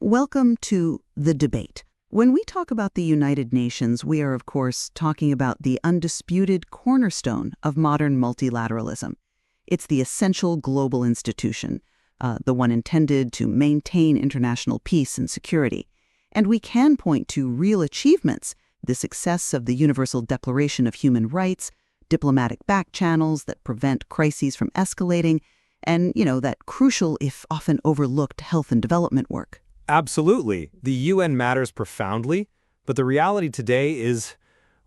Welcome to The Debate. When we talk about the United Nations, we are, of course, talking about the undisputed cornerstone of modern multilateralism. It's the essential global institution, the one intended to maintain international peace and security. And we can point to real achievements, the success of the Universal Declaration of Human Rights, diplomatic back channels that prevent crises from escalating, and, that crucial, if often overlooked, health and development work. Absolutely. The UN matters profoundly, but the reality today is,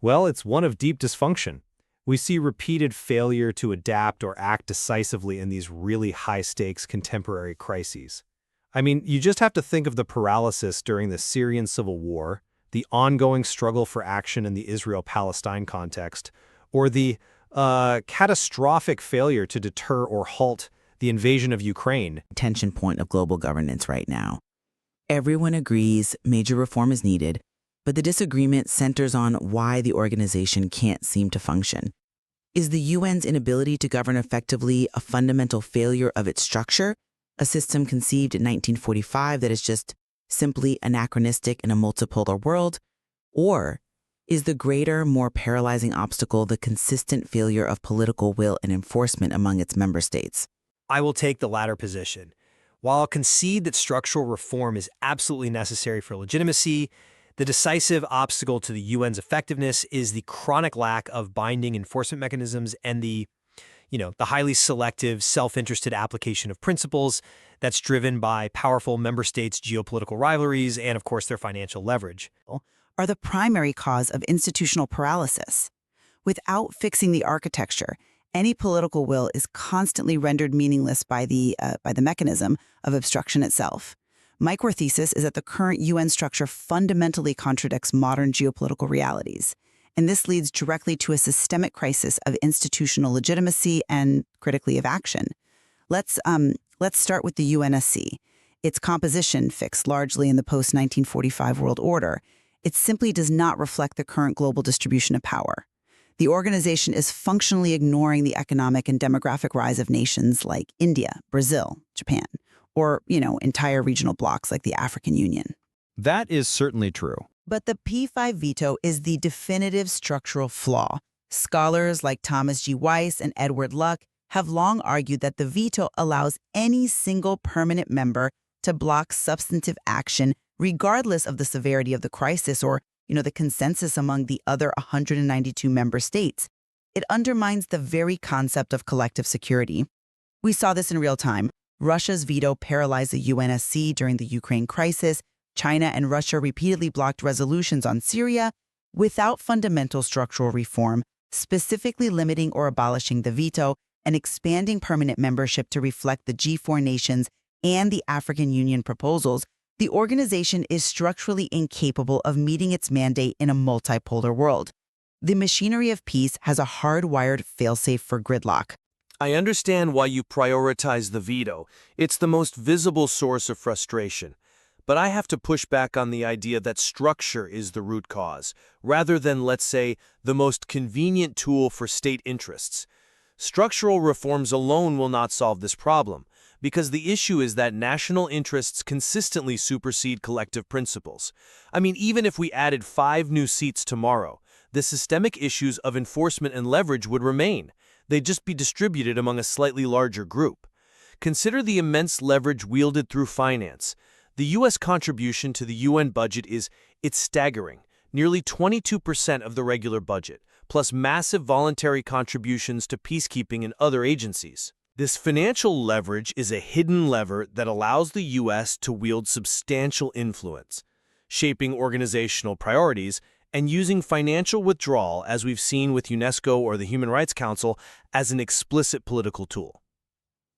well, it's one of deep dysfunction. We see repeated failure to adapt or act decisively in these really high-stakes contemporary crises. I mean, you just have to think of the paralysis during the Syrian civil war, the ongoing struggle for action in the Israel-Palestine context, or the catastrophic failure to deter or halt the invasion of Ukraine. Tension point of global governance right now. Everyone agrees major reform is needed, but the disagreement centers on why the organization can't seem to function. Is the UN's inability to govern effectively a fundamental failure of its structure, a system conceived in 1945 that is just simply anachronistic in a multipolar world? Or is the greater, more paralyzing obstacle the consistent failure of political will and enforcement among its member states? I will take the latter position. While I'll concede that structural reform is absolutely necessary for legitimacy, the decisive obstacle to the UN's effectiveness is the chronic lack of binding enforcement mechanisms and the highly selective, self-interested application of principles that's driven by powerful member states' geopolitical rivalries and, of course, their financial leverage. Are the primary cause of institutional paralysis. Without fixing the architecture, any political will is constantly rendered meaningless by the mechanism of obstruction itself. My core thesis is that the current UN structure fundamentally contradicts modern geopolitical realities, and this leads directly to a systemic crisis of institutional legitimacy and, critically, of action. Let's start with the UNSC. Its composition, fixed largely in the post-1945 world order, it simply does not reflect the current global distribution of power. The organization is functionally ignoring the economic and demographic rise of nations like India, Brazil, Japan, or, entire regional blocs like the African Union. That is certainly true. But the P5 veto is the definitive structural flaw. Scholars like Thomas G. Weiss and Edward Luck have long argued that the veto allows any single permanent member to block substantive action regardless of the severity of the crisis or the consensus among the other 192 member states. It undermines the very concept of collective security. We saw this in real time. Russia's veto paralyzed the UNSC during the Ukraine crisis. China and Russia repeatedly blocked resolutions on Syria without fundamental structural reform, specifically limiting or abolishing the veto and expanding permanent membership to reflect the G4 nations and the African Union proposals. The organization is structurally incapable of meeting its mandate in a multipolar world. The machinery of peace has a hardwired failsafe for gridlock. I understand why you prioritize the veto. It's the most visible source of frustration. But I have to push back on the idea that structure is the root cause, rather than, let's say, the most convenient tool for state interests. Structural reforms alone will not solve this problem, because the issue is that national interests consistently supersede collective principles. I mean, even if we added 5 new seats tomorrow, the systemic issues of enforcement and leverage would remain. They'd just be distributed among a slightly larger group. Consider the immense leverage wielded through finance. The U.S. contribution to the UN budget it's staggering, nearly 22% of the regular budget, plus massive voluntary contributions to peacekeeping and other agencies. This financial leverage is a hidden lever that allows the U.S. to wield substantial influence, shaping organizational priorities and using financial withdrawal, as we've seen with UNESCO or the Human Rights Council, as an explicit political tool.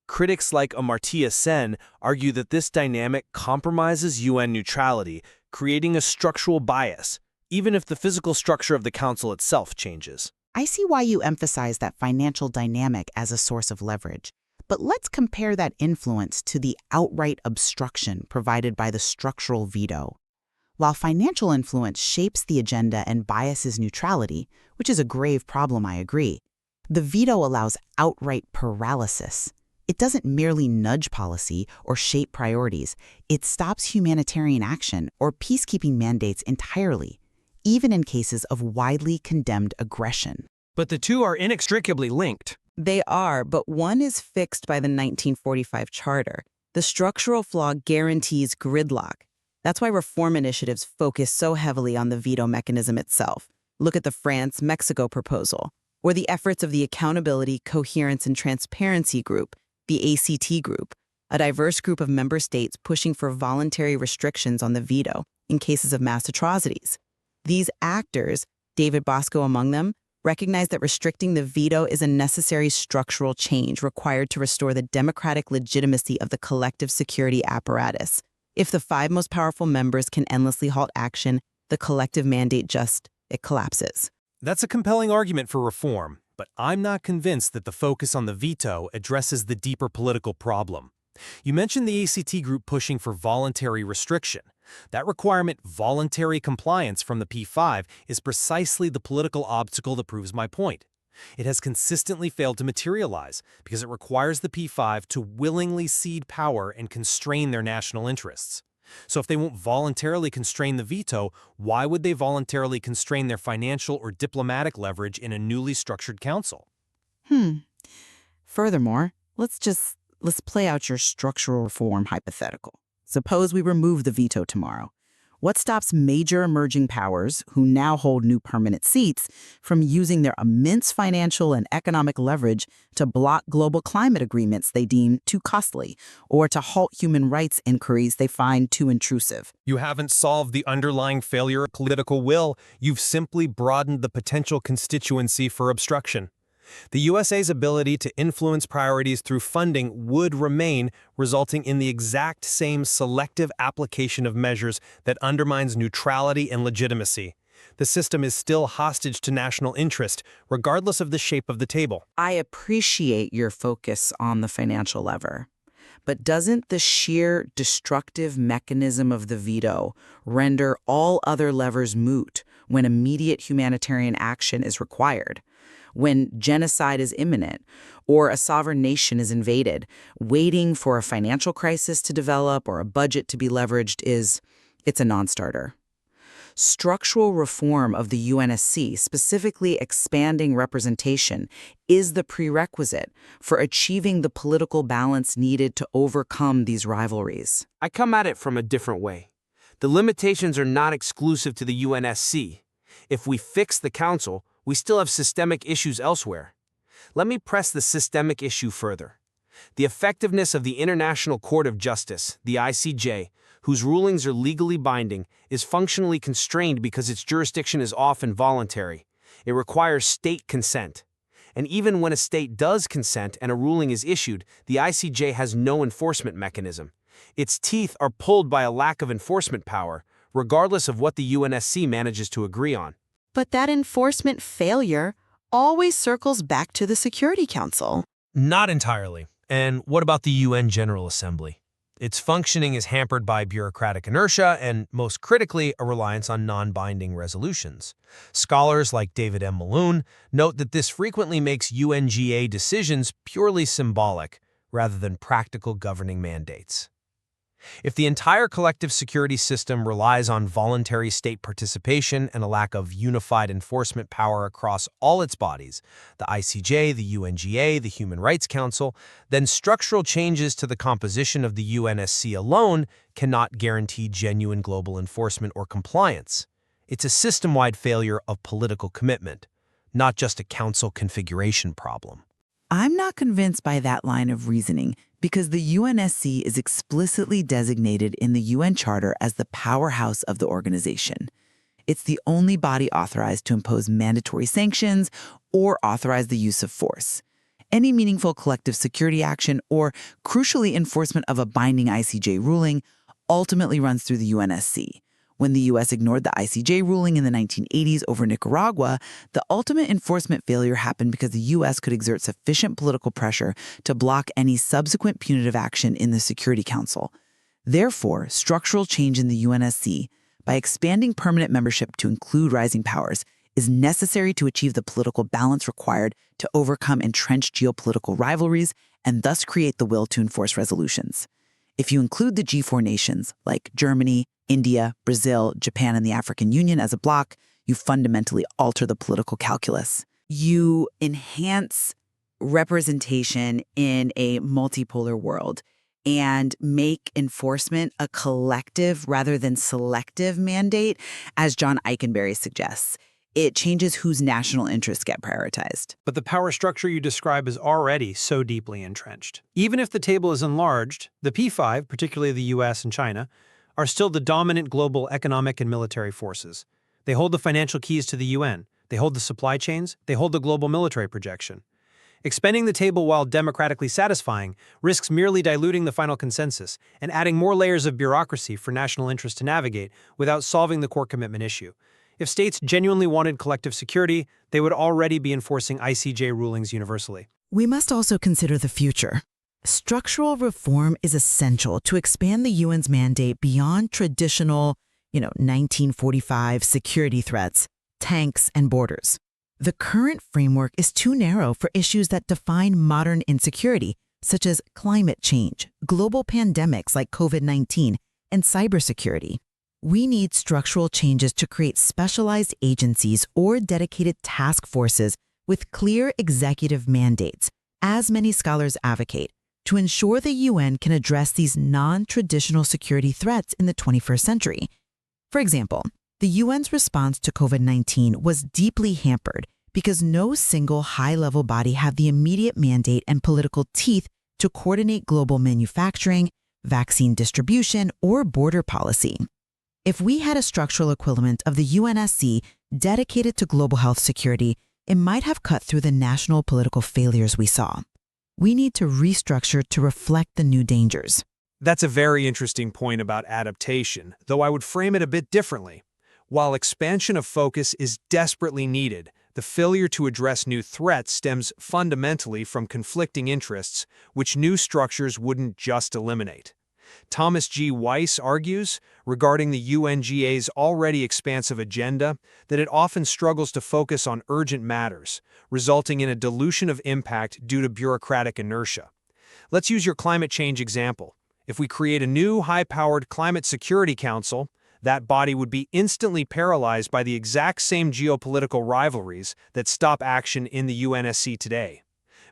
Critics like Amartya Sen argue that this dynamic compromises UN neutrality, creating a structural bias, even if the physical structure of the Council itself changes. I see why you emphasize that financial dynamic as a source of leverage. But let's compare that influence to the outright obstruction provided by the structural veto. While financial influence shapes the agenda and biases neutrality, which is a grave problem, I agree, the veto allows outright paralysis. It doesn't merely nudge policy or shape priorities. It stops humanitarian action or peacekeeping mandates entirely, even in cases of widely condemned aggression. But the two are inextricably linked. They are, but one is fixed by the 1945 Charter. The structural flaw guarantees gridlock. That's why reform initiatives focus so heavily on the veto mechanism itself. Look at the France-Mexico proposal, or the efforts of the Accountability, Coherence, and Transparency Group, the ACT Group, a diverse group of member states pushing for voluntary restrictions on the veto in cases of mass atrocities. These actors, David Bosco among them, recognize that restricting the veto is a necessary structural change required to restore the democratic legitimacy of the collective security apparatus. If the 5 most powerful members can endlessly halt action, the collective mandate it collapses. That's a compelling argument for reform, but I'm not convinced that the focus on the veto addresses the deeper political problem. You mentioned the ACT group pushing for voluntary restriction. That requirement, voluntary compliance from the P5, is precisely the political obstacle that proves my point. It has consistently failed to materialize because it requires the P5 to willingly cede power and constrain their national interests. So if they won't voluntarily constrain the veto, why would they voluntarily constrain their financial or diplomatic leverage in a newly structured council? Furthermore, let's play out your structural reform hypothetical. Suppose we remove the veto tomorrow. What stops major emerging powers, who now hold new permanent seats, from using their immense financial and economic leverage to block global climate agreements they deem too costly, or to halt human rights inquiries they find too intrusive? You haven't solved the underlying failure of political will. You've simply broadened the potential constituency for obstruction. The USA's ability to influence priorities through funding would remain, resulting in the exact same selective application of measures that undermines neutrality and legitimacy. The system is still hostage to national interest, regardless of the shape of the table. I appreciate your focus on the financial lever. But doesn't the sheer destructive mechanism of the veto render all other levers moot when immediate humanitarian action is required? When genocide is imminent, or a sovereign nation is invaded, waiting for a financial crisis to develop or a budget to be leveraged it's a non-starter. Structural reform of the UNSC, specifically expanding representation, is the prerequisite for achieving the political balance needed to overcome these rivalries. I come at it from a different way. The limitations are not exclusive to the UNSC. If we fix the council, we still have systemic issues elsewhere. Let me press the systemic issue further. The effectiveness of the International Court of Justice, the ICJ, whose rulings are legally binding, is functionally constrained because its jurisdiction is often voluntary. It requires state consent. And even when a state does consent and a ruling is issued, the ICJ has no enforcement mechanism. Its teeth are pulled by a lack of enforcement power, regardless of what the UNSC manages to agree on. But that enforcement failure always circles back to the Security Council. Not entirely. And what about the UN General Assembly? Its functioning is hampered by bureaucratic inertia and, most critically, a reliance on non-binding resolutions. Scholars like David M. Malone note that this frequently makes UNGA decisions purely symbolic rather than practical governing mandates. If the entire collective security system relies on voluntary state participation and a lack of unified enforcement power across all its bodies, the ICJ, the UNGA, the Human Rights Council, then structural changes to the composition of the UNSC alone cannot guarantee genuine global enforcement or compliance. It's a system-wide failure of political commitment, not just a council configuration problem. I'm not convinced by that line of reasoning because the UNSC is explicitly designated in the UN Charter as the powerhouse of the organization. It's the only body authorized to impose mandatory sanctions or authorize the use of force. Any meaningful collective security action or, crucially, enforcement of a binding ICJ ruling ultimately runs through the UNSC. When the U.S. ignored the ICJ ruling in the 1980s over Nicaragua, the ultimate enforcement failure happened because the U.S. could exert sufficient political pressure to block any subsequent punitive action in the Security Council. Therefore, structural change in the UNSC, by expanding permanent membership to include rising powers, is necessary to achieve the political balance required to overcome entrenched geopolitical rivalries and thus create the will to enforce resolutions. If you include the G4 nations, like Germany, India, Brazil, Japan, and the African Union as a bloc, you fundamentally alter the political calculus. You enhance representation in a multipolar world and make enforcement a collective rather than selective mandate, as John Eikenberry suggests. It changes whose national interests get prioritized. But the power structure you describe is already so deeply entrenched. Even if the table is enlarged, the P5, particularly the US and China, are still the dominant global economic and military forces. They hold the financial keys to the UN. They hold the supply chains. They hold the global military projection. Expanding the table while democratically satisfying risks merely diluting the final consensus and adding more layers of bureaucracy for national interest to navigate without solving the core commitment issue. If states genuinely wanted collective security, they would already be enforcing ICJ rulings universally. We must also consider the future. Structural reform is essential to expand the UN's mandate beyond traditional, 1945 security threats, tanks, and borders. The current framework is too narrow for issues that define modern insecurity, such as climate change, global pandemics like COVID-19, and cybersecurity. We need structural changes to create specialized agencies or dedicated task forces with clear executive mandates, as many scholars advocate, to ensure the UN can address these non-traditional security threats in the 21st century. For example, the UN's response to COVID-19 was deeply hampered because no single high-level body had the immediate mandate and political teeth to coordinate global manufacturing, vaccine distribution, or border policy. If we had a structural equivalent of the UNSC dedicated to global health security, it might have cut through the national political failures we saw. We need to restructure to reflect the new dangers. That's a very interesting point about adaptation, though I would frame it a bit differently. While expansion of focus is desperately needed, the failure to address new threats stems fundamentally from conflicting interests, which new structures wouldn't just eliminate. Thomas G. Weiss argues, regarding the UNGA's already expansive agenda, that it often struggles to focus on urgent matters, resulting in a dilution of impact due to bureaucratic inertia. Let's use your climate change example. If we create a new high-powered Climate Security Council, that body would be instantly paralyzed by the exact same geopolitical rivalries that stop action in the UNSC today.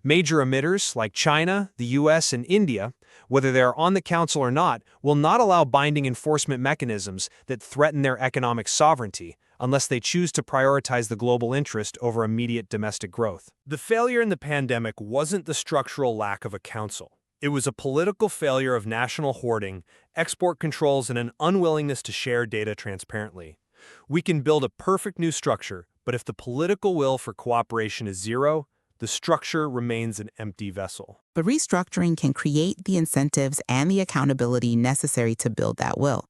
Major emitters like China, the US, and India, whether they are on the council or not, will not allow binding enforcement mechanisms that threaten their economic sovereignty unless they choose to prioritize the global interest over immediate domestic growth. The failure in the pandemic wasn't the structural lack of a council. It was a political failure of national hoarding, export controls, and an unwillingness to share data transparently. We can build a perfect new structure, but if the political will for cooperation is zero, the structure remains an empty vessel. But restructuring can create the incentives and the accountability necessary to build that will.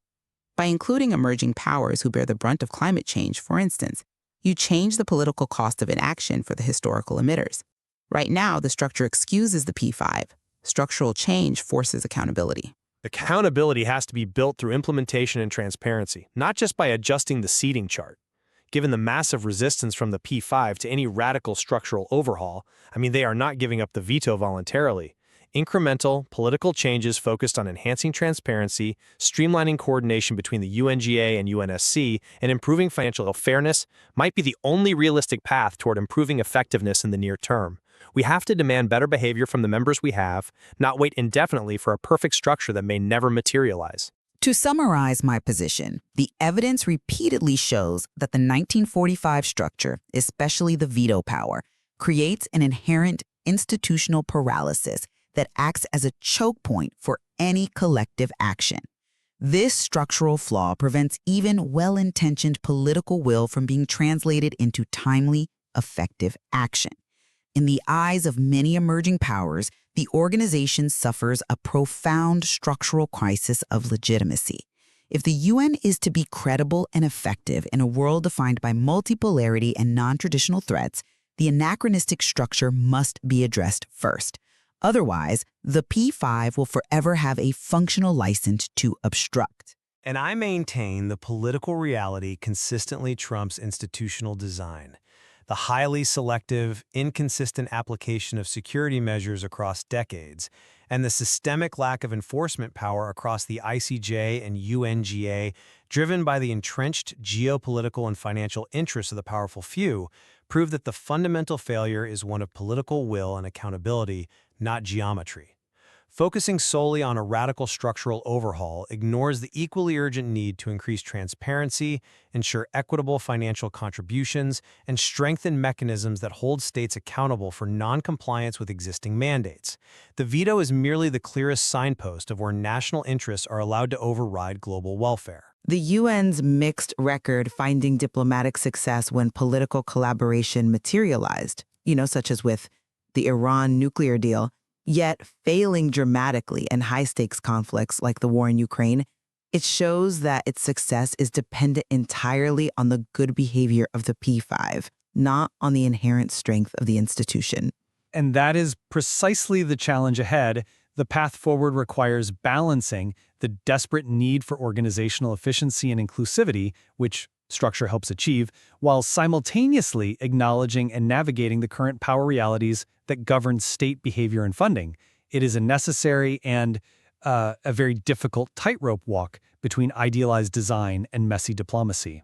By including emerging powers who bear the brunt of climate change, for instance, you change the political cost of inaction for the historical emitters. Right now, the structure excuses the P5. Structural change forces accountability. Accountability has to be built through implementation and transparency, not just by adjusting the seating chart. Given the massive resistance from the P5 to any radical structural overhaul, they are not giving up the veto voluntarily. Incremental, political changes focused on enhancing transparency, streamlining coordination between the UNGA and UNSC, and improving financial fairness might be the only realistic path toward improving effectiveness in the near term. We have to demand better behavior from the members we have, not wait indefinitely for a perfect structure that may never materialize. To summarize my position, the evidence repeatedly shows that the 1945 structure, especially the veto power, creates an inherent institutional paralysis that acts as a choke point for any collective action. This structural flaw prevents even well-intentioned political will from being translated into timely, effective action. In the eyes of many emerging powers, the organization suffers a profound structural crisis of legitimacy. If the UN is to be credible and effective in a world defined by multipolarity and non-traditional threats, the anachronistic structure must be addressed first. Otherwise, the P5 will forever have a functional license to obstruct. And I maintain the political reality consistently trumps institutional design. the highly selective, inconsistent application of security measures across decades, and the systemic lack of enforcement power across the ICJ and UNGA, driven by the entrenched geopolitical and financial interests of the powerful few, prove that the fundamental failure is one of political will and accountability, not geometry. Focusing solely on a radical structural overhaul ignores the equally urgent need to increase transparency, ensure equitable financial contributions, and strengthen mechanisms that hold states accountable for non-compliance with existing mandates. The veto is merely the clearest signpost of where national interests are allowed to override global welfare. The UN's mixed record finding diplomatic success when political collaboration materialized, such as with the Iran nuclear deal, yet failing dramatically in high-stakes conflicts like the war in Ukraine, it shows that its success is dependent entirely on the good behavior of the P5, not on the inherent strength of the institution. And that is precisely the challenge ahead. The path forward requires balancing the desperate need for organizational efficiency and inclusivity, which structure helps achieve, while simultaneously acknowledging and navigating the current power realities that govern state behavior and funding. It is a necessary and a very difficult tightrope walk between idealized design and messy diplomacy.